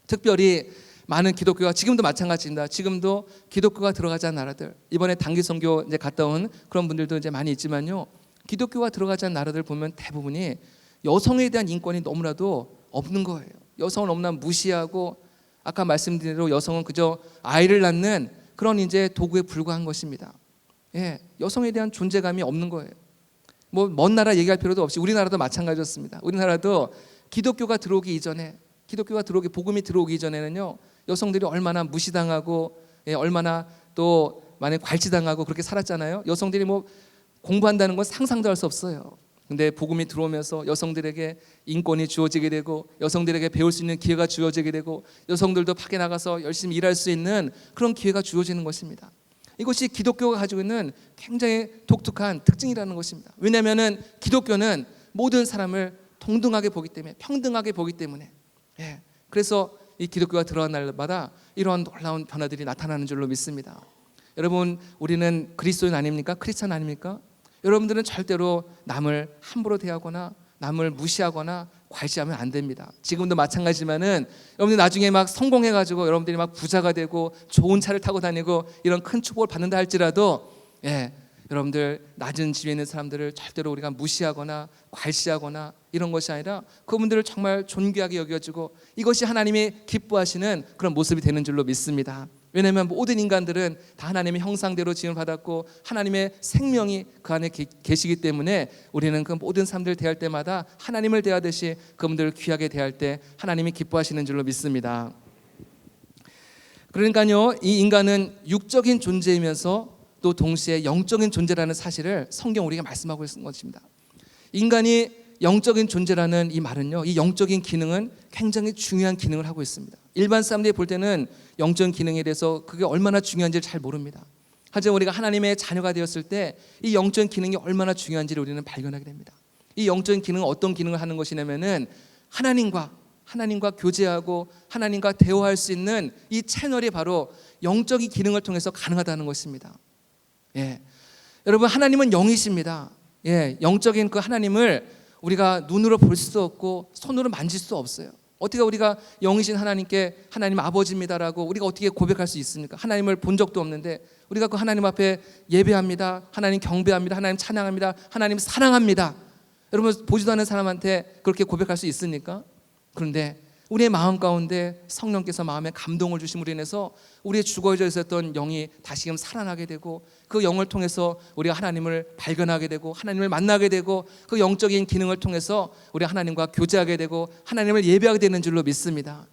특별히 많은 기독교가 지금도 마찬가지입니다. 지금도 기독교가 들어가지 않은 나라들, 이번에 단기 선교 이제 갔다 온 그런 분들도 이제 많이 있지만요, 기독교가 들어가지 않은 나라들 보면 대부분이 여성에 대한 인권이 너무나도 없는 거예요. 여성을 너무나 무시하고, 아까 말씀드린 대로 여성은 그저 아이를 낳는 그런 이제 도구에 불과한 것입니다. 예, 여성에 대한 존재감이 없는 거예요. 먼 나라 얘기할 필요도 없이 우리나라도 마찬가지였습니다. 우리나라도 기독교가 들어오기 이전에, 복음이 들어오기 이전에는요, 여성들이 얼마나 무시당하고, 얼마나 또 많이 괄치당하고 그렇게 살았잖아요. 여성들이 공부한다는 건 상상도 할 수 없어요. 근데 복음이 들어오면서 여성들에게 인권이 주어지게 되고, 여성들에게 배울 수 있는 기회가 주어지게 되고, 여성들도 밖에 나가서 열심히 일할 수 있는 그런 기회가 주어지는 것입니다. 이것이 기독교가 가지고 있는 굉장히 독특한 특징이라는 것입니다. 왜냐하면 기독교는 모든 사람을 동등하게 보기 때문에, 평등하게 보기 때문에, 그래서 이 기독교가 들어간 날마다 이러한 놀라운 변화들이 나타나는 줄로 믿습니다. 여러분, 우리는 그리스도인 아닙니까? 크리스찬 아닙니까? 여러분들은 절대로 남을 함부로 대하거나 남을 무시하거나 괄시하면 안 됩니다. 지금도 마찬가지지만은 여러분들 나중에 막 성공해가지고 여러분들이 막 부자가 되고 좋은 차를 타고 다니고 이런 큰 축복을 받는다 할지라도, 여러분들 낮은 지위에 있는 사람들을 절대로 우리가 무시하거나 괄시하거나 이런 것이 아니라 그분들을 정말 존귀하게 여겨주고, 이것이 하나님이 기뻐하시는 그런 모습이 되는 줄로 믿습니다. 왜냐하면 모든 인간들은 다 하나님의 형상대로 지음을 받았고 하나님의 생명이 그 안에 계시기 때문에 우리는 그 모든 사람들을 대할 때마다 하나님을 대하듯이 그분들을 귀하게 대할 때 하나님이 기뻐하시는 줄로 믿습니다. 그러니까요, 이 인간은 육적인 존재이면서 또 동시에 영적인 존재라는 사실을 성경 우리가 말씀하고 있는 것입니다. 인간이 영적인 존재라는 이 말은요, 이 영적인 기능은 굉장히 중요한 기능을 하고 있습니다. 일반 사람들이 볼 때는 영적인 기능에 대해서 그게 얼마나 중요한지를 잘 모릅니다. 하지만 우리가 하나님의 자녀가 되었을 때 이 영적인 기능이 얼마나 중요한지를 우리는 발견하게 됩니다. 이 영적인 기능은 어떤 기능을 하는 것이냐면은 하나님과 교제하고 하나님과 대화할 수 있는 이 채널이 바로 영적인 기능을 통해서 가능하다는 것입니다. 여러분, 하나님은 영이십니다. 영적인 그 하나님을 우리가 눈으로 볼 수도 없고 손으로 만질 수 없어요. 어떻게 우리가 영이신 하나님께 하나님 아버지입니다라고 우리가 어떻게 고백할 수 있습니까? 하나님을 본 적도 없는데 우리가 그 하나님 앞에 예배합니다, 하나님 경배합니다, 하나님 찬양합니다, 하나님 사랑합니다. 여러분, 보지도 않는 사람한테 그렇게 고백할 수 있습니까? 그런데 우리의 마음 가운데 성령께서 마음에 감동을 주심으로 인해서 우리의 죽어져 있었던 영이 다시금 살아나게 되고, 그 영을 통해서 우리가 하나님을 발견하게 되고 하나님을 만나게 되고, 그 영적인 기능을 통해서 우리가 하나님과 교제하게 되고 하나님을 예배하게 되는 줄로 믿습니다.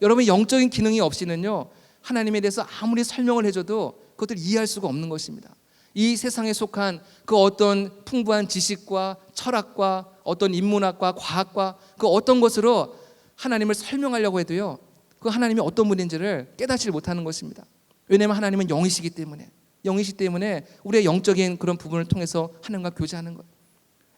여러분, 영적인 기능이 없이는요, 하나님에 대해서 아무리 설명을 해줘도 그것을 이해할 수가 없는 것입니다. 이 세상에 속한 그 어떤 풍부한 지식과 철학과 어떤 인문학과 과학과 그 어떤 것으로 하나님을 설명하려고 해도요, 그 하나님이 어떤 분인지를 깨닫지 못하는 것입니다. 왜냐하면 하나님은 영이시기 때문에 우리의 영적인 그런 부분을 통해서 하나님과 교제하는 거예요.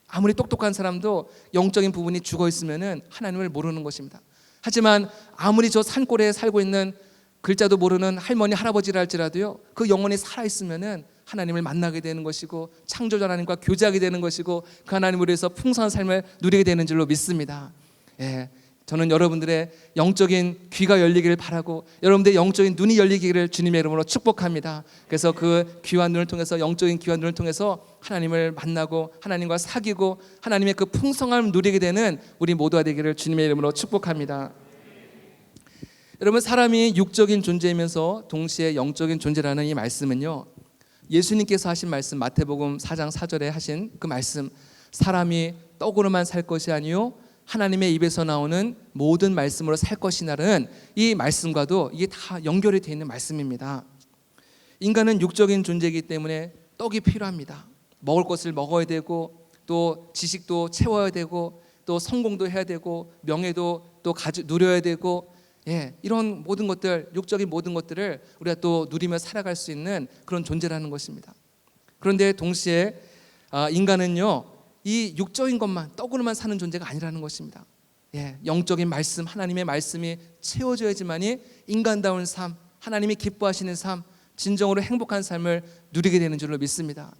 아무리 똑똑한 사람도 영적인 부분이 죽어 있으면은 하나님을 모르는 것입니다. 하지만 아무리 저 산골에 살고 있는 글자도 모르는 할머니 할아버지라 할지라도요, 그 영혼이 살아 있으면은 하나님을 만나게 되는 것이고 창조자 하나님과 교제하게 되는 것이고 그 하나님으로 해서 풍성한 삶을 누리게 되는 줄로 믿습니다. 저는 여러분들의 영적인 귀가 열리기를 바라고 여러분들의 영적인 눈이 열리기를 주님의 이름으로 축복합니다. 그래서 그 귀와 눈을 통해서, 영적인 귀와 눈을 통해서 하나님을 만나고 하나님과 사귀고 하나님의 그 풍성함을 누리게 되는 우리 모두가 되기를 주님의 이름으로 축복합니다. 여러분, 사람이 육적인 존재이면서 동시에 영적인 존재라는 이 말씀은요, 예수님께서 하신 말씀, 마태복음 4장 4절에 하신 그 말씀, 사람이 떡으로만 살 것이 아니요 하나님의 입에서 나오는 모든 말씀으로 살 것이라는 이 말씀과도 이게 다 연결이 되어 있는 말씀입니다. 인간은 육적인 존재이기 때문에 떡이 필요합니다. 먹을 것을 먹어야 되고, 또 지식도 채워야 되고, 또 성공도 해야 되고, 명예도 또 누려야 되고, 이런 모든 것들, 육적인 모든 것들을 우리가 또 누리며 살아갈 수 있는 그런 존재라는 것입니다. 그런데 동시에 인간은요, 이 육적인 것만, 떡으로만 사는 존재가 아니라는 것입니다. 영적인 말씀, 하나님의 말씀이 채워져야지만이 인간다운 삶, 하나님이 기뻐하시는 삶, 진정으로 행복한 삶을 누리게 되는 줄로 믿습니다.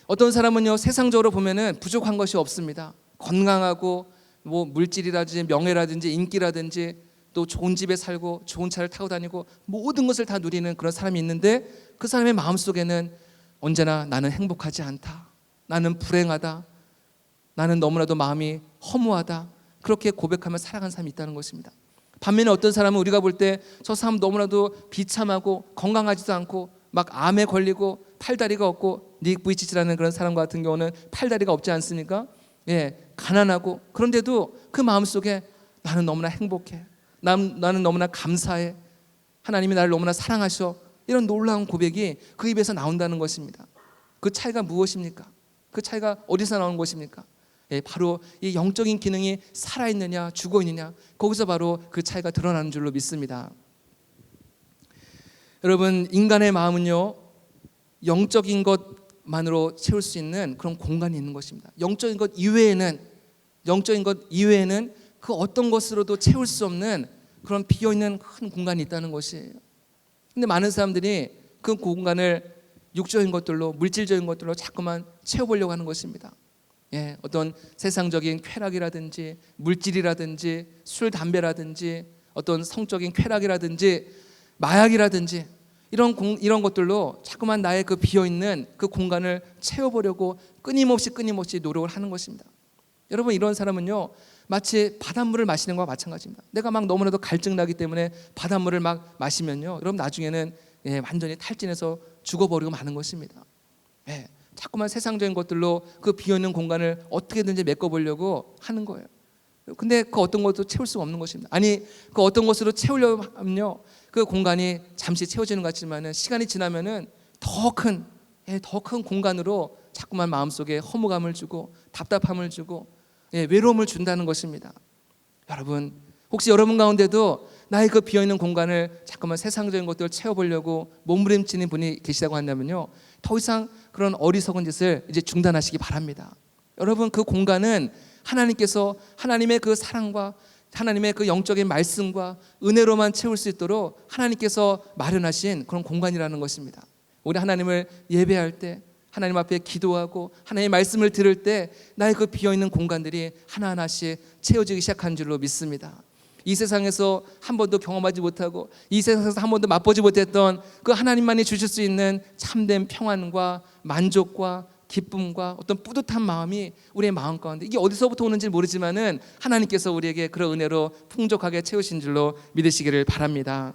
어떤 사람은요, 세상적으로 보면은 부족한 것이 없습니다. 건강하고 뭐 물질이라든지 명예라든지 인기라든지 또 좋은 집에 살고 좋은 차를 타고 다니고 모든 것을 다 누리는 그런 사람이 있는데, 그 사람의 마음속에는 언제나 나는 행복하지 않다, 나는 불행하다, 나는 너무나도 마음이 허무하다, 그렇게 고백하며 살아가는 사람이 있다는 것입니다. 반면에 어떤 사람은 우리가 볼 때 저 사람 너무나도 비참하고 건강하지도 않고 막 암에 걸리고 팔다리가 없고, 닉 부이치치라는 그런 사람 같은 경우는 팔다리가 없지 않습니까? 가난하고, 그런데도 그 마음속에 나는 너무나 행복해, 나는 너무나 감사해, 하나님이 나를 너무나 사랑하셔, 이런 놀라운 고백이 그 입에서 나온다는 것입니다. 그 차이가 무엇입니까? 그 차이가 어디서 나오는 것입니까? 바로 이 영적인 기능이 살아있느냐 죽어있느냐, 거기서 바로 그 차이가 드러나는 줄로 믿습니다. 여러분, 인간의 마음은요, 영적인 것만으로 채울 수 있는 그런 공간이 있는 것입니다. 영적인 것 이외에는 그 어떤 것으로도 채울 수 없는 그런 비어있는 큰 공간이 있다는 것이에요. 근데 많은 사람들이 그 공간을 육적인 것들로, 물질적인 것들로 자꾸만 채워보려고 하는 것입니다. 어떤 세상적인 쾌락이라든지 물질이라든지 술, 담배라든지 어떤 성적인 쾌락이라든지 마약이라든지 이런 것들로 자꾸만 나의 그 비어있는 그 공간을 채워보려고 끊임없이 노력을 하는 것입니다. 여러분, 이런 사람은요, 마치 바닷물을 마시는 것과 마찬가지입니다. 내가 막 너무나도 갈증나기 때문에 바닷물을 막 마시면요, 여러분 나중에는 완전히 탈진해서 죽어버리고 마는 것입니다. 자꾸만 세상적인 것들로 그 비어있는 공간을 어떻게든지 메꿔보려고 하는 거예요. 근데 그 어떤 것도 채울 수가 없는 것입니다. 아니, 그 어떤 것으로 채우려고 하면요, 그 공간이 잠시 채워지는 것 같지만은 시간이 지나면은 더 큰 공간으로 자꾸만 마음속에 허무감을 주고 답답함을 주고 외로움을 준다는 것입니다. 여러분, 혹시 여러분 가운데도 나의 그 비어있는 공간을 자꾸만 세상적인 것들을 채워보려고 몸부림치는 분이 계시다고 한다면요, 더 이상 그런 어리석은 짓을 이제 중단하시기 바랍니다. 여러분, 그 공간은 하나님께서 하나님의 그 사랑과 하나님의 그 영적인 말씀과 은혜로만 채울 수 있도록 하나님께서 마련하신 그런 공간이라는 것입니다. 우리 하나님을 예배할 때, 하나님 앞에 기도하고 하나님의 말씀을 들을 때 나의 그 비어있는 공간들이 하나하나씩 채워지기 시작한 줄로 믿습니다. 이 세상에서 한 번도 경험하지 못하고 이 세상에서 한 번도 맛보지 못했던 그 하나님만이 주실 수 있는 참된 평안과 만족과 기쁨과 어떤 뿌듯한 마음이 우리의 마음 가운데, 이게 어디서부터 오는지 모르지만은 하나님께서 우리에게 그런 은혜로 풍족하게 채우신 줄로 믿으시기를 바랍니다.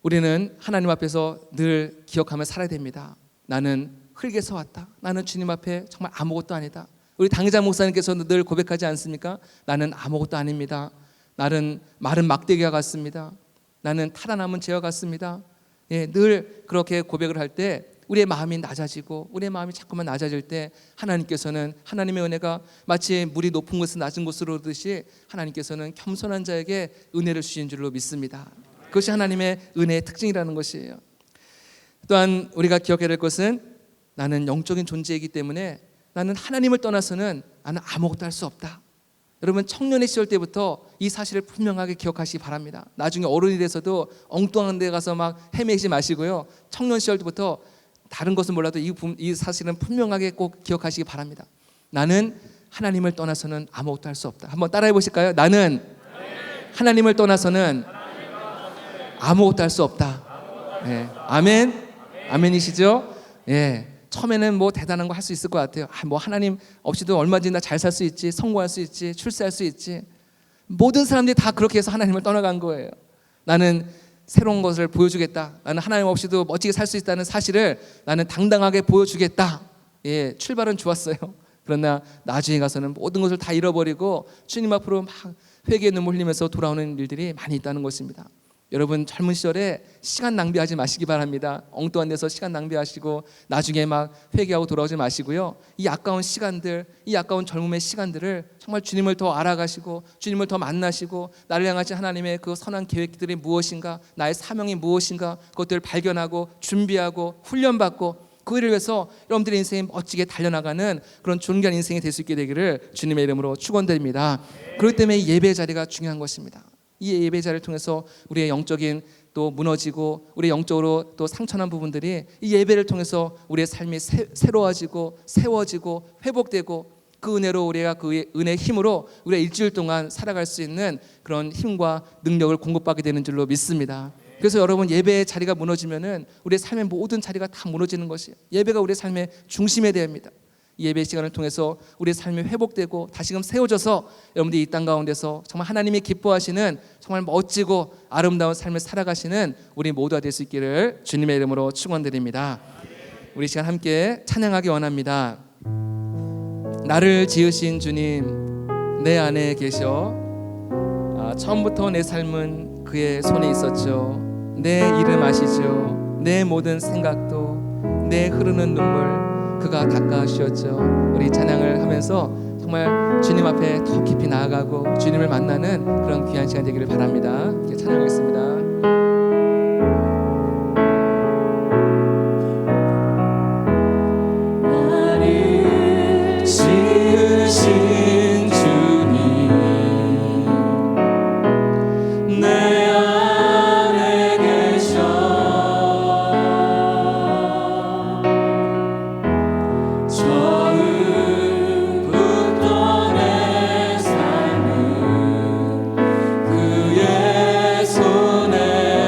우리는 하나님 앞에서 늘 기억하며 살아야 됩니다. 나는 흙에서 왔다. 나는 주님 앞에 정말 아무것도 아니다. 우리 당회장 목사님께서는 늘 고백하지 않습니까? 나는 아무것도 아닙니다. 나는 마른 막대기와 같습니다. 나는 타다 남은 재와 같습니다. 늘 그렇게 고백을 할 때 우리의 마음이 낮아지고, 우리의 마음이 자꾸만 낮아질 때 하나님께서는, 하나님의 은혜가 마치 물이 높은 곳에서 낮은 곳으로 오듯이 하나님께서는 겸손한 자에게 은혜를 주신 줄로 믿습니다. 그것이 하나님의 은혜의 특징이라는 것이에요. 또한 우리가 기억해야 될 것은, 나는 영적인 존재이기 때문에 나는 하나님을 떠나서는 나는 아무것도 할 수 없다. 여러분, 청년의 시절 때부터 이 사실을 분명하게 기억하시기 바랍니다. 나중에 어른이 돼서도 엉뚱한 데 가서 막 헤매지 마시고요, 청년 시절 때부터 다른 것은 몰라도 이 사실은 분명하게 꼭 기억하시기 바랍니다. 나는 하나님을 떠나서는 아무것도 할 수 없다. 한번 따라해 보실까요? 나는 하나님을 떠나서는 아무것도 할 수 없다. 네. 아멘. 아멘이시죠? 예. 처음에는 뭐 대단한 거 할 수 있을 것 같아요. 뭐 하나님 없이도 얼마든지 나 잘 살 수 있지, 성공할 수 있지, 출세할 수 있지. 모든 사람들이 다 그렇게 해서 하나님을 떠나간 거예요. 나는 새로운 것을 보여주겠다. 나는 하나님 없이도 멋지게 살 수 있다는 사실을 나는 당당하게 보여주겠다. 예, 출발은 좋았어요. 그러나 나중에 가서는 모든 것을 다 잃어버리고 주님 앞으로 막 회개의 눈물 흘리면서 돌아오는 일들이 많이 있다는 것입니다. 여러분 젊은 시절에 시간 낭비하지 마시기 바랍니다. 엉뚱한 데서 시간 낭비하시고 나중에 막 회개하고 돌아오지 마시고요. 이 아까운 시간들, 이 아까운 젊음의 시간들을 정말 주님을 더 알아가시고 주님을 더 만나시고 나를 향하신 하나님의 그 선한 계획들이 무엇인가, 나의 사명이 무엇인가, 그것들을 발견하고 준비하고 훈련받고 그 일을 위해서 여러분들의 인생이 멋지게 달려나가는 그런 존귀한 인생이 될 수 있게 되기를 주님의 이름으로 축원드립니다. 그렇기 때문에 예배 자리가 중요한 것입니다. 이 예배 자리를 통해서 우리의 영적인 또 무너지고 우리 영적으로 또 상처난 부분들이 이 예배를 통해서 우리의 삶이 새로워지고 세워지고 회복되고 그 은혜로 우리가 그 은혜의 힘으로 우리가 일주일 동안 살아갈 수 있는 그런 힘과 능력을 공급받게 되는 줄로 믿습니다. 그래서 여러분 예배의 자리가 무너지면은 우리의 삶의 모든 자리가 다 무너지는 것이에요. 예배가 우리의 삶의 중심에 대합니다. 예배 시간을 통해서 우리의 삶이 회복되고 다시금 세워져서 여러분들이 이 땅 가운데서 정말 하나님이 기뻐하시는 정말 멋지고 아름다운 삶을 살아가시는 우리 모두가 될 수 있기를 주님의 이름으로 축원드립니다. 우리 시간 함께 찬양하기 원합니다. 나를 지으신 주님 내 안에 계셔. 처음부터 내 삶은 그의 손에 있었죠. 내 이름 아시죠. 내 모든 생각도 내 흐르는 눈물 그가 닦아주셨죠. 우리 찬양을 하면서 정말 주님 앞에 더 깊이 나아가고 주님을 만나는 그런 귀한 시간 되기를 바랍니다. 이렇게 찬양하겠습니다. 나를 지으신 주님 내 안에 계셔. 처음부터 내 삶은 그의 손에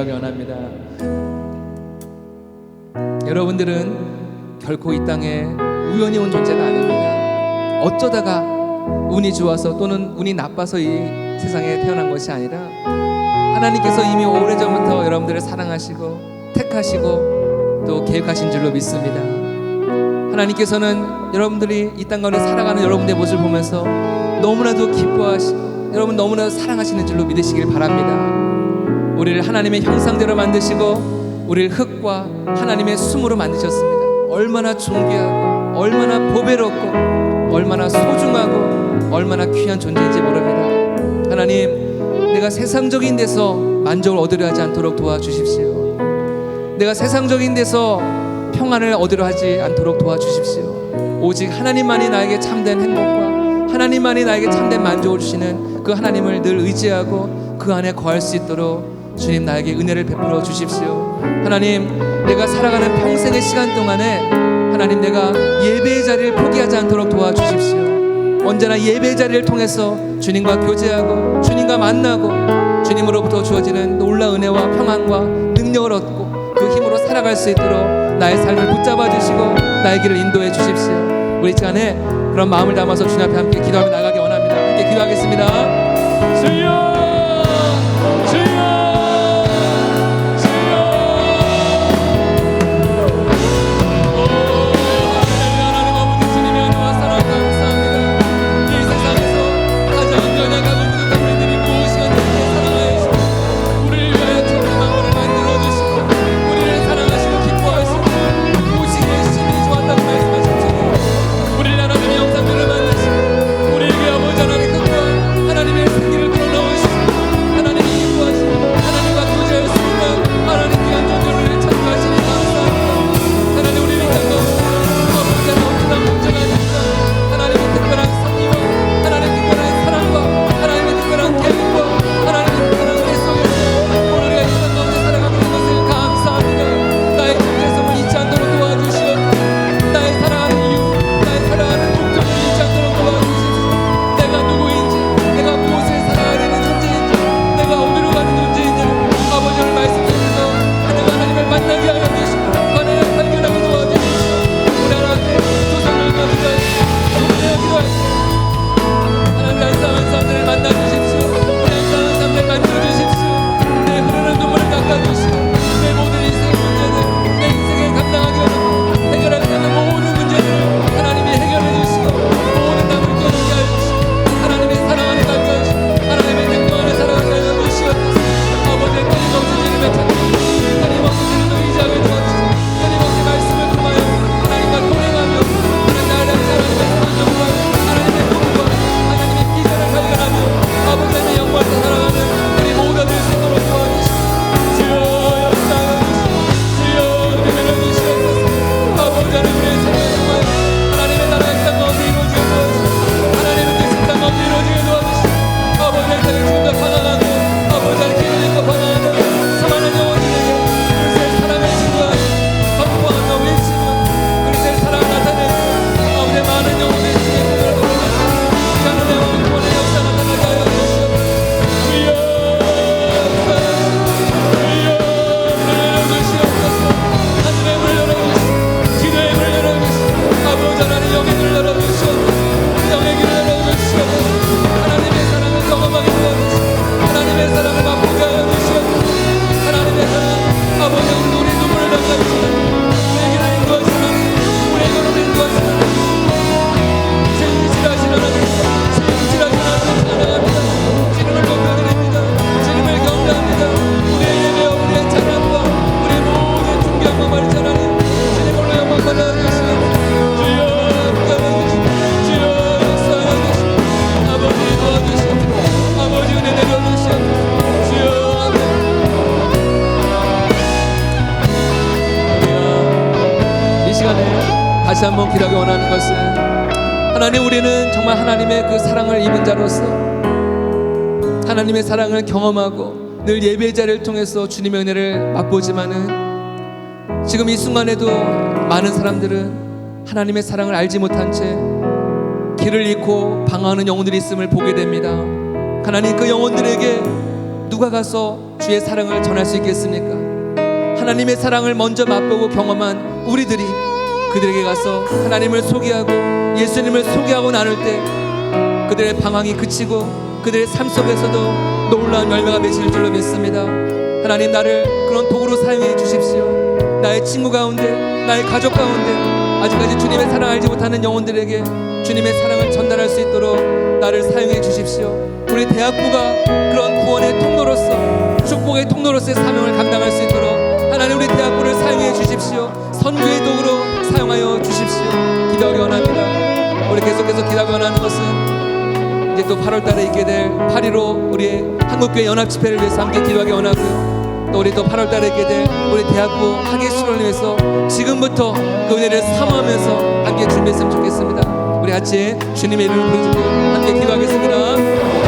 기도하기 원합니다. 여러분들은 결코 이 땅에 우연히 온 존재가 아닙니다. 어쩌다가 운이 좋아서 또는 운이 나빠서 이 세상에 태어난 것이 아니라 하나님께서 이미 오래전부터 여러분들을 사랑하시고 택하시고 또 계획하신 줄로 믿습니다. 하나님께서는 여러분들이 이 땅 가운데 살아가는 여러분들의 모습을 보면서 너무나도 기뻐하시고 여러분 너무나도 사랑하시는 줄로 믿으시길 바랍니다. 우리를 하나님의 형상대로 만드시고 우리를 흙과 하나님의 숨으로 만드셨습니다. 얼마나 존귀하고 얼마나 보배롭고 얼마나 소중하고 얼마나 귀한 존재인지 모릅니다. 하나님, 내가 세상적인 데서 만족을 얻으려 하지 않도록 도와주십시오. 내가 세상적인 데서 평안을 얻으려 하지 않도록 도와주십시오. 오직 하나님만이 나에게 참된 행복과 하나님만이 나에게 참된 만족을 주시는 그 하나님을 늘 의지하고 그 안에 거할 수 있도록 주님 나에게 은혜를 베풀어 주십시오. 하나님, 내가 살아가는 평생의 시간 동안에 하나님 내가 예배의 자리를 포기하지 않도록 도와주십시오. 언제나 예배의 자리를 통해서 주님과 교제하고 주님과 만나고 주님으로부터 주어지는 놀라운 은혜와 평안과 능력을 얻고 그 힘으로 살아갈 수 있도록 나의 삶을 붙잡아 주시고 나의 길을 인도해 주십시오. 우리 이 시간에 그런 마음을 담아서 주님 앞에 함께 기도하며 나가기 원합니다. 함께 기도하겠습니다. 주여, 주여, 주여. 하나님 아버지 주님의 은혜와 사랑 감사합니다. 이 세상에서 가장 연약하고 부족한 우리들이 무엇이었는지 사랑하시고 우리를 위하여 천대 만물을 만들어 주시고 우리를 사랑하시고 기뻐하시고 보시기에 심히 좋았다고 말씀하셨죠. 우리를 하나님의 형상대로 만드시고 우리에게 아버지 하나님의 흙과 하나님의 생기를 불어넣으시고 하나님이 기뻐하시고 하나님과 교제할 수 있는 하나님 귀한 존재를 찬송하시니 감사합니다. 하나님, 우리를 향하고 아버지 하나님 엄청난 공정하니까 하나님의 특별한 섭리와 하나님의 특별한 사랑과 하나님의 특별한 계획과 하나님의 특별한 은혜 속에서 오늘 우리가 이 세상 가운데 살아가고 있는 것을 감사합니다. 나의 존재성을 잊지 않도록 도와주시옵소서. 나의 사랑하는 이유, 나의 사랑하는 목적을 잊지 않도록 도와주십시오. 내가 누구인지, 내가 무엇을 살아야 되는 존재인지, 내가 어디로 가는 존재인지를 아버지 오늘 말씀 속에서 하나님을 만나게 하여 주시고 하나님을 발견하게 도와주십시오. 우리 하나님 조상을 가르쳐 주시고 기도할게요. 하나님, 안상한 사람들을 만나주십시오. 우리 안상한 사람들 만져주십시오. 내 흐르는 눈물을 닦아주시고 내 모든 인생의 문제들, 내 인생에 감당하기 어렵고 해결하기 어려운 모든 문제들을 하나님이 해결해 주시고 모든 담을 떠나게 하여 주시고 하나님의 사랑하는 가게 하시고 하나님의 능력하는 사랑하게 하여 주시옵소서. 아버지의 끊임없이 주님의 찾고 끊임없이 주님을 의지하게 도와주시고 끊임없이 말씀을 통하여 하나님과 동행하며 하나님 나를 향해 하나님의 성령과 하나님의 꿈과 하나님의 비전을 발견하며 아버지의 영광을 살아가는 우리 모두가 될 수 있도록 도와주시고 주여 역사하여 주시고 주여 은혜를 주시옵소서. 아버지 하나님, 우리의 생명을 통하여 하나님의 나라의 땅 가운데 이루어지게 도와주시고 하나님의 뜻이 땅 가운데 이루어지게 도와주시고 아버지의 땅이 지금도 방황하고 아버지의 길을 잃고 방황하는 수많은 영혼들에게 그리스도의 사랑을 증거하시고 선포하며 외치며 그리스도의 사랑을 나타내며 아버지의 많은 영혼들의 주의 꿈을 돌아가시고 하나님의 왕권의 역사 나타나게 하여 주시옵소서. 주여 주여 은혜를 주시옵소서. 하늘의 문을 열어주시고 기도의 문을 열어주시고 아버지 하나님 영의 길을 열어주시옵소서. 영의 길을 열어주시옵소서. 하나님의 사랑을 경험하게 도와주시고 하나님의 사랑을 맛보게 하여 주시옵소서. 하나님의 사랑 아버지 우리 눈물을 닦아주시고 우리의 길을 인도하시는 우리의 걸음을 인도하시는 진실하신 하나님, 진실하신 하나님 사랑합니다. 주님을 높여드립니다. 주님을 경배합니다. 우리의 예배와 우리의 찬양과 우리의 모든 존경과 말씀 하나님 주님으로 영광 받아주시옵소서. 주여 붙잡아주시고 주여 역사하여 주시고 아버지 도와주시옵소서. 아버지 은혜 내려주시옵소서. 주여 아멘. 우리가 이 시간에 다시 한번 기도하기 원하는 것은 하나님, 우리는 정말 하나님의 그 사랑을 입은 자로서 하나님의 사랑을 경험하고 늘 예배의 자리를 통해서 주님의 은혜를 맛보지만은 지금 이 순간에도 많은 사람들은 하나님의 사랑을 알지 못한 채 길을 잃고 방황하는 영혼들이 있음을 보게 됩니다. 하나님, 그 영혼들에게 누가 가서 주의 사랑을 전할 수 있겠습니까? 하나님의 사랑을 먼저 맛보고 경험한 우리들이 그들에게 가서 하나님을 소개하고 예수님을 소개하고 나눌 때 그들의 방황이 그치고 그들의 삶 속에서도 놀라운 열매가 맺힐 줄로 믿습니다. 하나님, 나를 그런 도구로 사용해 주십시오. 나의 친구 가운데, 나의 가족 가운데 아직까지 주님의 사랑을 알지 못하는 영혼들에게 주님의 사랑을 전달할 수 있도록 나를 사용해 주십시오. 우리 대학부가 그런 구원의 통로로서, 축복의 통로로서의 사명을 감당할 수 있도록 하나님, 우리 대학부를 사용해 주십시오. 선교의 도구로 사용하여 주십시오. 기도하기 원합니다. 우리 계속해서 기도하기 원하는 것은 이제 또 8월 달에 있게 될 8.15 우리의 한국교회 연합집회를 위해서 함께 기도하기 원하고요. 또 우리 또 8월 달에 있게 될 우리 대학부 학예수련을 위해서 지금부터 그 은혜를 사모하면서 함께 준비했으면 좋겠습니다. 우리 같이 주님의 이름을 부르짖고 함께 기도하겠습니다.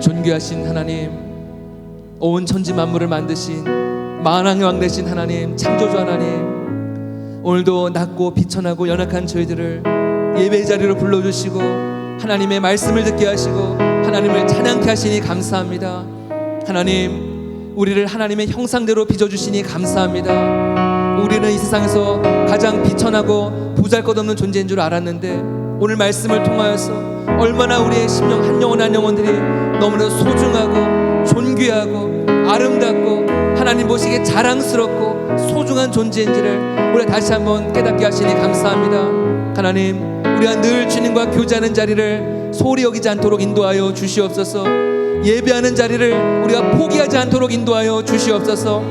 존귀하신 하나님, 온 천지 만물을 만드신 만왕의 왕 되신 하나님, 창조주 하나님, 오늘도 낮고 비천하고 연약한 저희들을 예배 자리로 불러주시고 하나님의 말씀을 듣게 하시고 하나님을 찬양케 하시니 감사합니다. 하나님, 우리를 하나님의 형상대로 빚어주시니 감사합니다. 우리는 이 세상에서 가장 비천하고 보잘것없는 존재인 줄 알았는데 오늘 말씀을 통하여서 얼마나 우리의 심령 한 영혼 한 영혼들이 너무나 소중하고 존귀하고 아름답고 하나님 보시기에 자랑스럽고 소중한 존재인지를 우리가 다시 한번 깨닫게 하시니 감사합니다. 하나님, 우리가 늘 주님과 교제하는 자리를 소홀히 여기지 않도록 인도하여 주시옵소서. 예배하는 자리를 우리가 포기하지 않도록 인도하여 주시옵소서.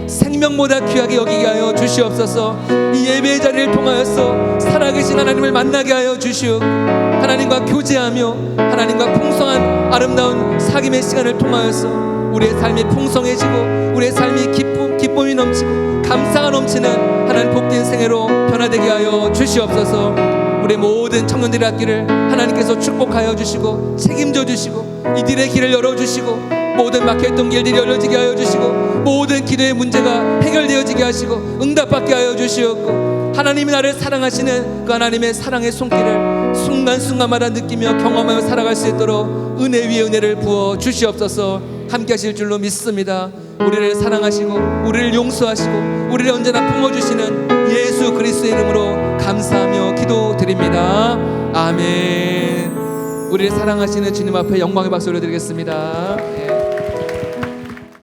생명보다 귀하게 여기게 하여 주시옵소서. 이 예배의 자리를 통하여서 살아계신 하나님을 만나게 하여 주시옵. 하나님과 교제하며 하나님과 풍성한 아름다운 사귐의 시간을 통하여서 우리의 삶이 풍성해지고 우리의 삶이 기쁨이 넘치고 감사가 넘치는 하나님 복된 생애로 변화되게 하여 주시옵소서. 우리 모든 청년들의 앞길을 하나님께서 축복하여 주시고 책임져 주시고 이들의 길을 열어주시고 모든 막혀있던 길들이 열려지게 하여 주시고 모든 기도의 문제가 해결되어지게 하시고 응답받게 하여 주시옵고 하나님이 나를 사랑하시는 그 하나님의 사랑의 손길을 순간순간마다 느끼며 경험하며 살아갈 수 있도록 은혜 위에 은혜를 부어 주시옵소서. 함께 하실 줄로 믿습니다. 우리를 사랑하시고 우리를 용서하시고 우리를 언제나 품어주시는 예수 그리스도의 이름으로 감사하며 기도드립니다. 아멘. 우리를 사랑하시는 주님 앞에 영광의 박수 올려드리겠습니다. 예.